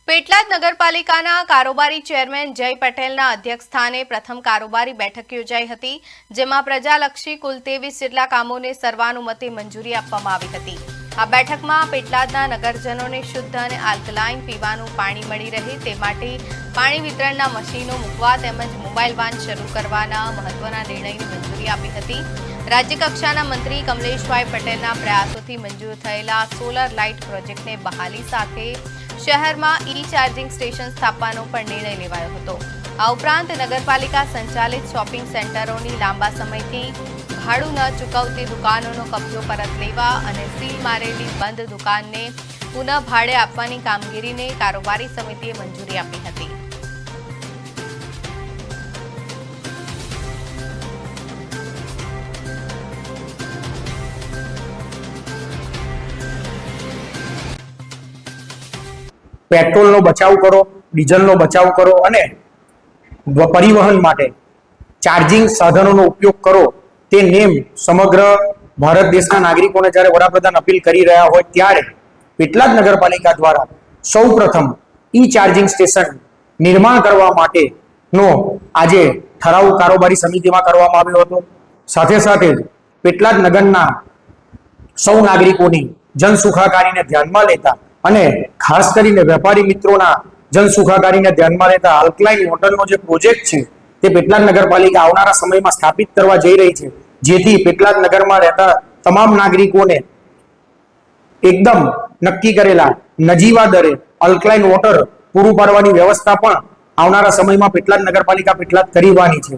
પેટલાદ નગરપાલિકાના કારોબારી ચેરમેન જય પટેલના અધ્યક્ષસ્થાને પ્રથમ કારોબારી બેઠક યોજાઈ હતી, જેમાં પ્રજાલક્ષી કુલ 23 જેટલા કામોને સર્વાનુમતે મંજૂરી આપવામાં આવી હતી। આ બેઠકમાં પેટલાદના નગરજનોને શુદ્ધ અને આલ્કલાઇન પીવાનું પાણી મળી રહે તે માટે પાણી વિતરણના મશીનો મૂકવા તેમજ મોબાઈલ વાન શરૂ કરવાના મહત્વના નિર્ણયની મંજૂરી આપી હતી। રાજ્યકક્ષાના મંત્રી કમલેશભાઈ પટેલના પ્રયાસોથી મંજૂર થયેલા સોલર લાઇટ પ્રોજેક્ટને બહાલી સાથે શહેરમાં ચાર્જિંગ સ્ટેશન સ્થાપવાનો પણ નિર્ણય લેવાયો હતો। આ ઉપરાંત નગરપાલિકા સંચાલિત શોપિંગ સેન્ટરોની લાંબા સમયથી ભાડું ન ચૂકવતી દુકાનોનો કબજો પરત લેવા અને સીલ મારેલી બંધ દુકાનને પુનઃ ભાડે આપવાની કામગીરીને કારોબારી સમિતિએ મંજૂરી આપી હતી। પેટ્રોલનો બચાવ કરો, ડીઝલનો બચાવ કરો અને પરિવહન માટે ચાર્જિંગ સાધનોનો ઉપયોગ કરો તે નેમ સમગ્ર ભારત દેશના નાગરિકોને જ્યારે વડાપ્રધાન અપીલ કરી રહ્યા હોય ત્યારે પેટલાદ નગરપાલિકા દ્વારા સૌપ્રથમ ચાર્જિંગ સ્ટેશન નિર્માણ કરવા માટેનો આજે ઠરાવ કારોબારી સમિતિમાં કરવામાં આવ્યો હતો। સાથે સાથે જ પેટલાદ નગરના સૌ નાગરિકોની જનસુખાકારીને ધ્યાનમાં લેતા અને ખાસ કરીને વેપારી મિત્રોના જનસુખાકારીને ધ્યાનમાં લેતા આલ્કલાઇન વોટરનો જે પ્રોજેક્ટ છે તે પેટલાદ નગરપાલિકા આવનારા સમયમાં સ્થાપિત કરવા જઈ રહી છે, જેથી પેટલાદ નગરમાં રહેતા તમામ નાગરિકોને એકદમ નક્કી કરેલા નજીવા દરે આલ્કલાઇન વોટર પૂરું પાડવાની વ્યવસ્થા પણ આવનારા સમયમાં પેટલાદ નગરપાલિકા પેટલાદ કરવાની છે।